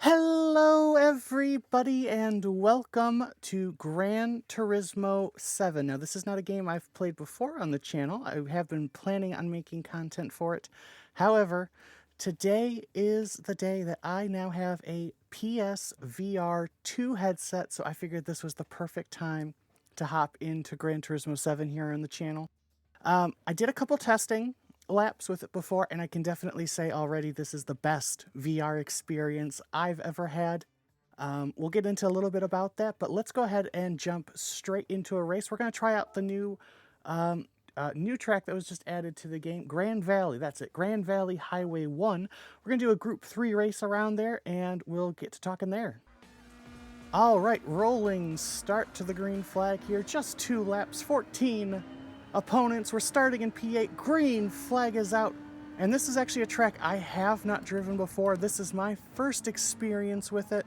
Hello, everybody, and welcome to Gran Turismo 7. Now, this is not a game I've played before on the channel. I have been planning on making content for it. However, today is the day that I now have a PSVR2 headset, so I figured this was the perfect time to hop into Gran Turismo 7 here on the channel. I did a couple testing laps with it before, and I can definitely say already this is the best VR experience I've ever had. We'll get into a little bit about that, but let's go ahead and jump straight into a race. We're going to try out the new track that was just added to the game, Grand Valley. That's it, Grand Valley Highway 1. We're going to do a Group 3 race around there, and we'll get to talking there. All right, rolling start to the green flag here. Just 2 laps, 14 opponents. We're starting in P8. Green flag is out. And this is actually a track I have not driven before. This is my first experience with it.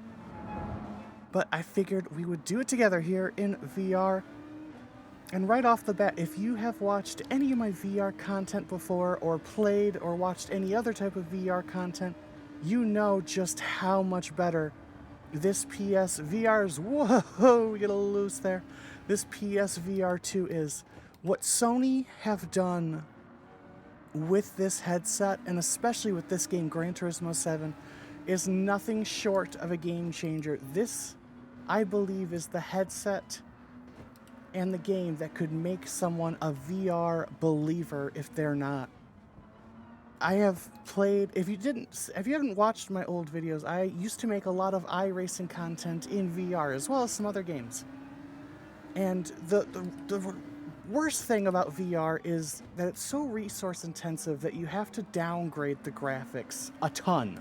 But I figured we would do it together here in VR. And right off the bat, if you have watched any of my VR content before, or played or watched any other type of VR content, you know just how much better this PSVR's, whoa, we get a little loose there. This PSVR2 is. What Sony have done with this headset, and especially with this game, Gran Turismo 7, is nothing short of a game changer. This, I believe, is the headset and the game that could make someone a VR believer if they're not. I have played, if you haven't watched my old videos, I used to make a lot of iRacing content in VR, as well as some other games. And the worst thing about VR is that it's so resource intensive that you have to downgrade the graphics a ton.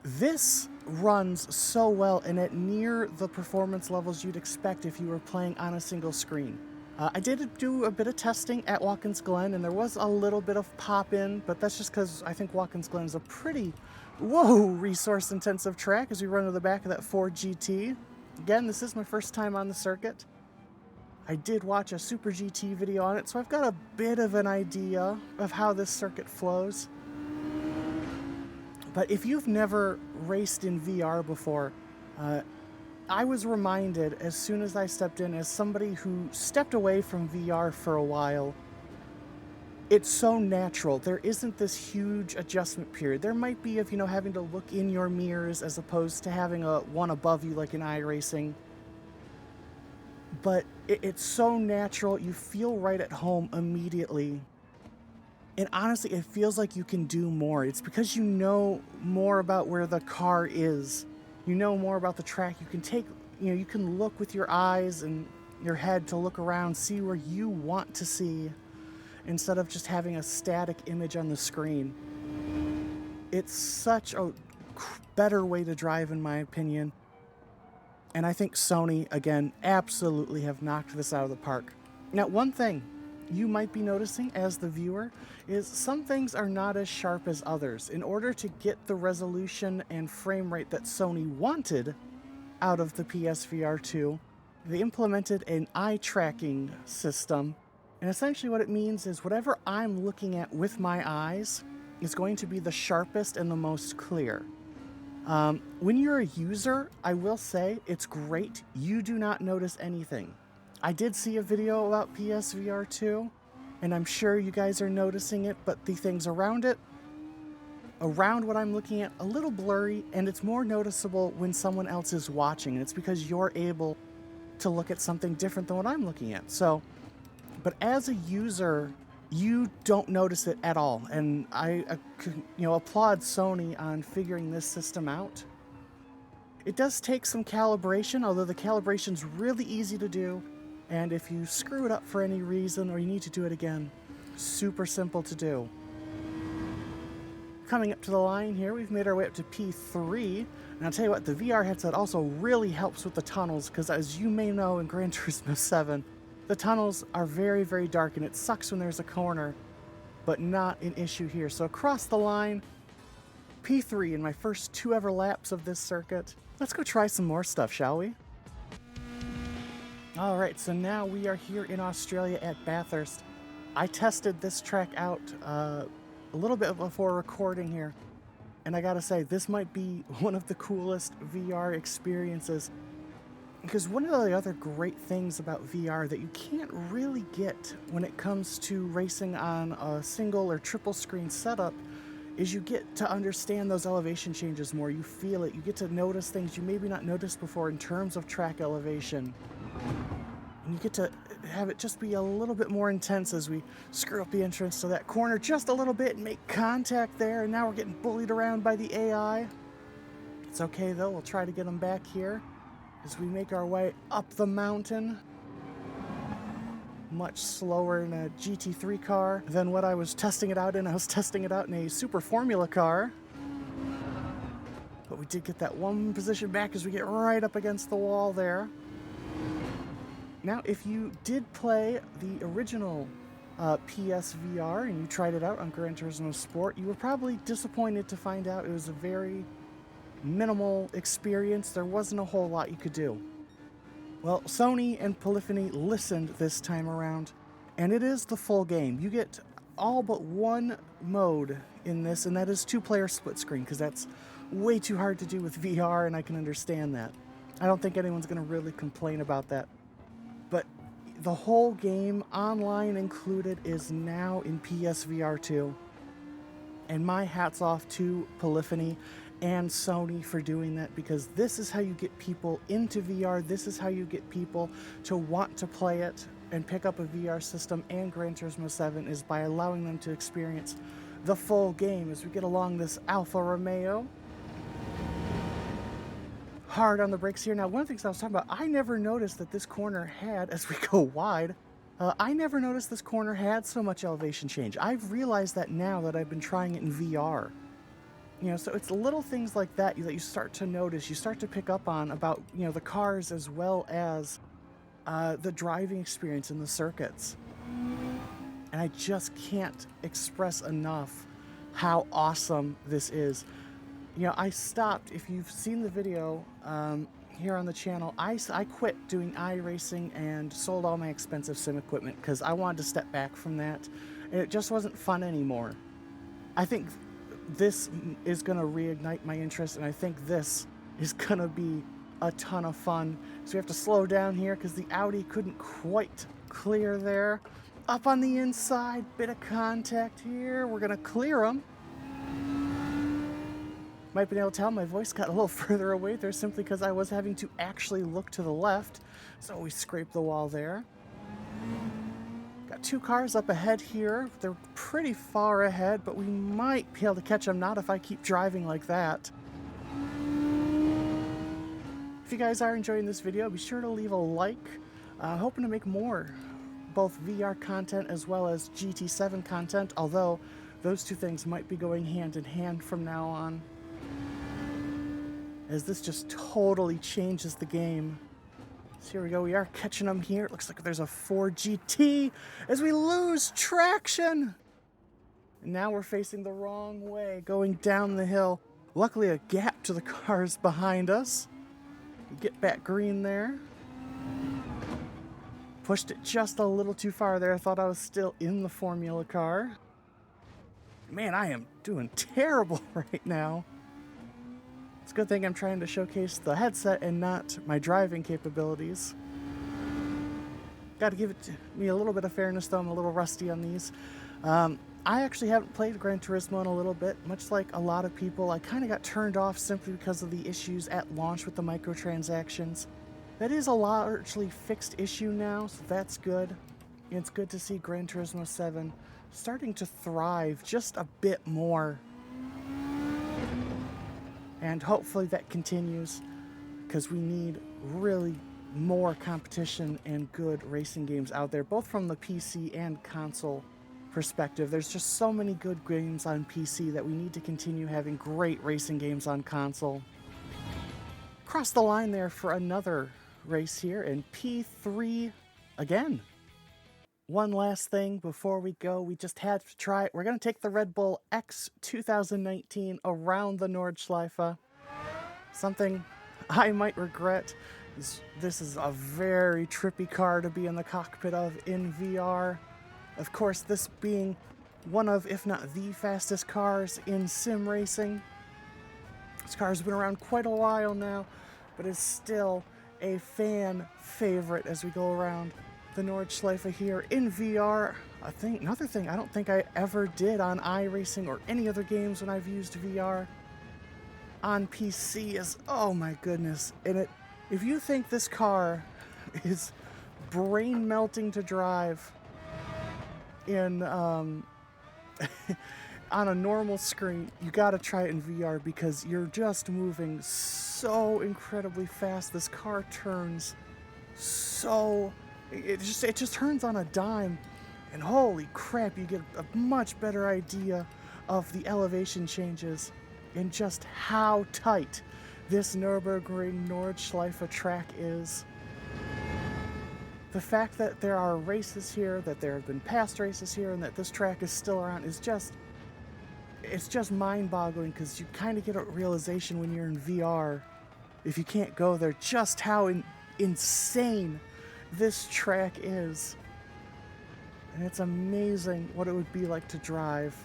This runs so well and at near the performance levels you'd expect if you were playing on a single screen. I did do a bit of testing at Watkins Glen, and there was a little bit of pop-in, but that's just because I think Watkins Glen is a pretty, resource intensive track as we run to the back of that Ford GT. Again, this is my first time on the circuit. I did watch a Super GT video on it, so I've got a bit of an idea of how this circuit flows. But if you've never raced in VR before, I was reminded as soon as I stepped in, as somebody who stepped away from VR for a while, it's so natural. There isn't this huge adjustment period. There might be of, having to look in your mirrors as opposed to having one above you like in iRacing. But it's so natural, you feel right at home immediately. And honestly, it feels like you can do more. It's because you know more about where the car is. You know more about the track. You can you can look with your eyes and your head to look around, see where you want to see, instead of just having a static image on the screen. It's such a better way to drive, in my opinion. And I think Sony, again, absolutely have knocked this out of the park. Now, one thing you might be noticing as the viewer is some things are not as sharp as others. In order to get the resolution and frame rate that Sony wanted out of the PSVR2, they implemented an eye tracking system. And essentially what it means is whatever I'm looking at with my eyes is going to be the sharpest and the most clear. When you're a user, I will say it's great. You do not notice anything. I did see a video about PSVR2, and I'm sure you guys are noticing it, but the things around it, around what I'm looking at, a little blurry, and it's more noticeable when someone else is watching, and it's because you're able to look at something different than what I'm looking at. So, but as a user, you don't notice it at all, and I applaud Sony on figuring this system out. It does take some calibration, although the calibration's really easy to do, and if you screw it up for any reason or you need to do it again, super simple to do. Coming up to the line here, we've made our way up to P3, and I'll tell you what, the VR headset also really helps with the tunnels, because as you may know in Gran Turismo 7, the tunnels are very, very dark, and it sucks when there's a corner, but not an issue here. So across the line, P3 in my first 2 ever laps of this circuit. Let's go try some more stuff, shall we? All right, so now we are here in Australia at Bathurst. I tested this track out a little bit before recording here, And I gotta say, this might be one of the coolest VR experiences, because one of the other great things about VR that you can't really get when it comes to racing on a single or triple screen setup is you get to understand those elevation changes more. You feel it. You get to notice things you maybe not noticed before in terms of track elevation. And you get to have it just be a little bit more intense as we screw up the entrance to that corner just a little bit and make contact there. And now we're getting bullied around by the AI. It's okay though, we'll try to get them back here as we make our way up the mountain. Much slower in a GT3 car than what I was testing it out in. I was testing it out in a Super Formula car. But we did get that one position back as we get right up against the wall there. Now, if you did play the original PSVR and you tried it out on Gran Turismo Sport, you were probably disappointed to find out it was a very minimal experience. There wasn't a whole lot you could do. Well, Sony and Polyphony listened this time around, and it is the full game. You get all but one mode in this, and that is two-player split screen, because that's way too hard to do with VR, and I can understand that. I don't think anyone's going to really complain about that. But the whole game, online included, is now in PSVR2. And my hat's off to Polyphony and Sony for doing that, because this is how you get people into VR. This is how you get people to want to play it and pick up a VR system and Gran Turismo 7, is by allowing them to experience the full game as we get along this Alfa Romeo. Hard on the brakes here. Now, one of the things I was talking about, I never noticed that this corner had, as we go wide, I never noticed this corner had so much elevation change. I've realized that now that I've been trying it in VR. You know, so it's little things like that that you start to notice, you start to pick up on about, you know, the cars as well as the driving experience in the circuits. And I just can't express enough how awesome this is. You know, I stopped, if you've seen the video here on the channel, I quit doing iRacing and sold all my expensive sim equipment because I wanted to step back from that. And it just wasn't fun anymore. I think this is going to reignite my interest, and I think this is going to be a ton of fun. So we have to slow down here because the Audi couldn't quite clear there. Up on the inside, bit of contact here. We're going to clear them. Might be able to tell my voice got a little further away there simply because I was having to actually look to the left. So we scraped the wall there. Got two cars up ahead here. They're pretty far ahead, but we might be able to catch them. Not if I keep driving like that. If you guys are enjoying this video, be sure to leave a like. Hoping to make more, both VR content as well as GT7 content, although those two things might be going hand in hand from now on, as this just totally changes the game. So here we go, we are catching them here. It looks like there's a Ford GT as we lose traction. And now we're facing the wrong way, going down the hill. Luckily, a gap to the cars behind us. Get back green there. Pushed it just a little too far there. I thought I was still in the Formula car. Man, I am doing terrible right now. It's a good thing I'm trying to showcase the headset and not my driving capabilities. Got to give me a little bit of fairness though, I'm a little rusty on these. I actually haven't played Gran Turismo in a little bit. Much like a lot of people, I kind of got turned off simply because of the issues at launch with the microtransactions. That is a largely fixed issue now, so that's good. And it's good to see Gran Turismo 7 starting to thrive just a bit more. And hopefully that continues, because we need really more competition and good racing games out there, both from the PC and console perspective. There's just so many good games on PC that we need to continue having great racing games on console. Cross the line there for another race here in P3 again. One last thing before we go, we just had to try it. We're going to take the Red Bull X 2019 around the Nordschleife. Something I might regret. This is a very trippy car to be in the cockpit of in VR. Of course, this being one of, if not the fastest cars in sim racing. This car's been around quite a while now, but is still a fan favorite as we go around the Nordschleife here in VR. Another thing I don't think I ever did on iRacing or any other games when I've used VR on PC is, oh my goodness. And if you think this car is brain melting to drive in on a normal screen, you gotta try it in VR because you're just moving so incredibly fast. This car turns so, it just turns on a dime, and holy crap, you get a much better idea of the elevation changes and just how tight this Nürburgring Nordschleife track is. The fact that there are races here, that there have been past races here, and that this track is still around is just, it's just mind-boggling, because you kind of get a realization when you're in VR, if you can't go there, just how insane this track is. And it's amazing what it would be like to drive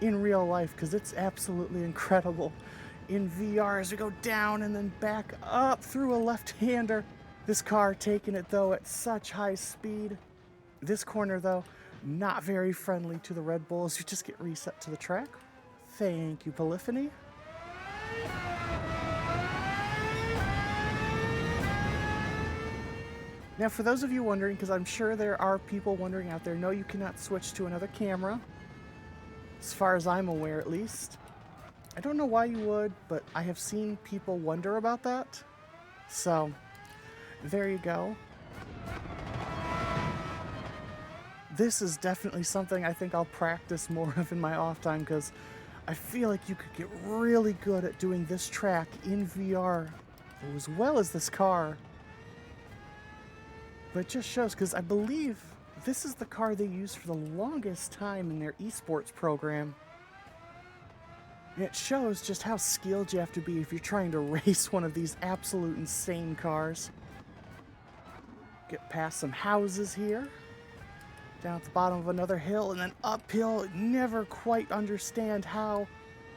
in real life, because it's absolutely incredible in VR as we go down and then back up through a left-hander. This car taking it, though, at such high speed. This corner, though, not very friendly to the Red Bulls. You just get reset to the track. Thank you, Polyphony. Now, for those of you wondering, because I'm sure there are people wondering out there, no, you cannot switch to another camera. As far as I'm aware, at least. I don't know why you would, but I have seen people wonder about that. So, there you go. This is definitely something I think I'll practice more of in my off time, because I feel like you could get really good at doing this track in VR as well as this car. But it just shows, because I believe this is the car they used for the longest time in their esports program. And it shows just how skilled you have to be if you're trying to race one of these absolute insane cars. Get past some houses here. Down at the bottom of another hill and then uphill. Never quite understand how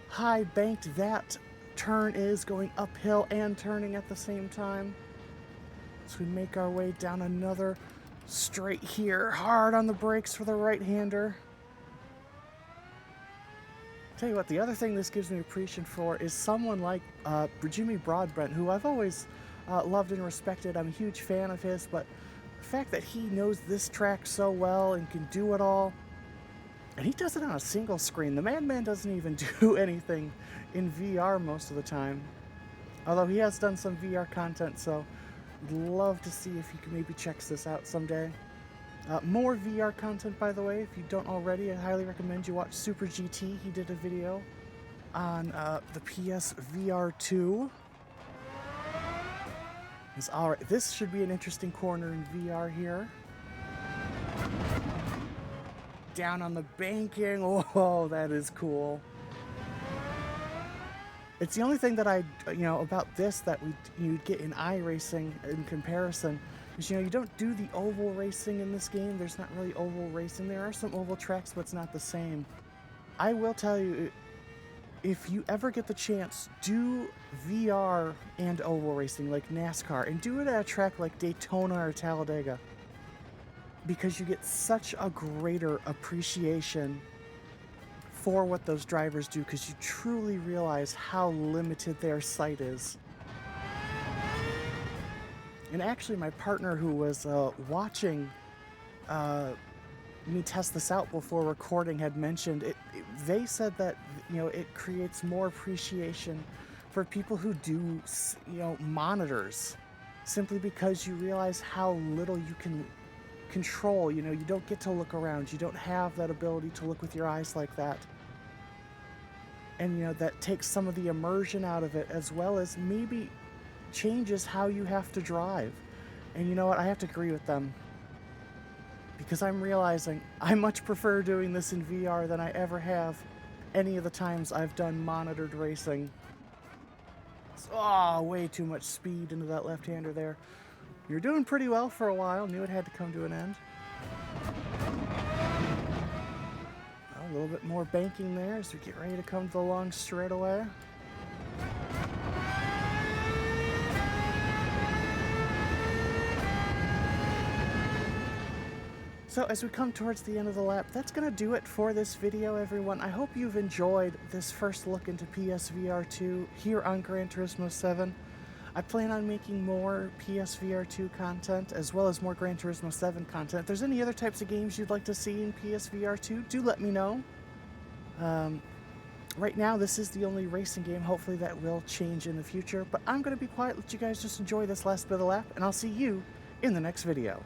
high banked that turn is, going uphill and turning at the same time. So we make our way down another straight here. Hard on the brakes for the right-hander. Tell you what, the other thing this gives me appreciation for is someone like Jimmy Broadbent, who I've always loved and respected. I'm a huge fan of his, but the fact that he knows this track so well and can do it all, and he does it on a single screen. The Madman doesn't even do anything in VR most of the time. Although he has done some VR content, so I'd love to see if he can maybe checks this out someday. More VR content, by the way, if you don't already, I highly recommend you watch Super GT. He did a video on the PSVR2. Alright, this should be an interesting corner in VR here. Down on the banking. Oh, that is cool. It's the only thing that about this that you'd get in iRacing in comparison. Because, you don't do the oval racing in this game. There's not really oval racing. There are some oval tracks, but it's not the same. I will tell you, if you ever get the chance, do VR and oval racing like NASCAR, and do it at a track like Daytona or Talladega. Because you get such a greater appreciation for what those drivers do, because you truly realize how limited their sight is. And actually, my partner who was watching me test this out before recording had mentioned it. They said that it creates more appreciation for people who do monitors, simply because you realize how little you can control. You don't get to look around. You don't have that ability to look with your eyes like that. And that takes some of the immersion out of it, as well as maybe changes how you have to drive. And you know what? I have to agree with them, because I'm realizing I much prefer doing this in VR than I ever have any of the times I've done monitored racing. Oh, way too much speed into that left-hander there. You're doing pretty well for a while. Knew it had to come to an end. A little bit more banking there as we get ready to come to the long straightaway. So as we come towards the end of the lap, that's going to do it for this video, everyone. I hope you've enjoyed this first look into PSVR2 here on Gran Turismo 7. I plan on making more PSVR2 content as well as more Gran Turismo 7 content. If there's any other types of games you'd like to see in PSVR2, do let me know. Right now, this is the only racing game. Hopefully that will change in the future. But I'm going to be quiet, let you guys just enjoy this last bit of the lap, and I'll see you in the next video.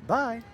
Bye!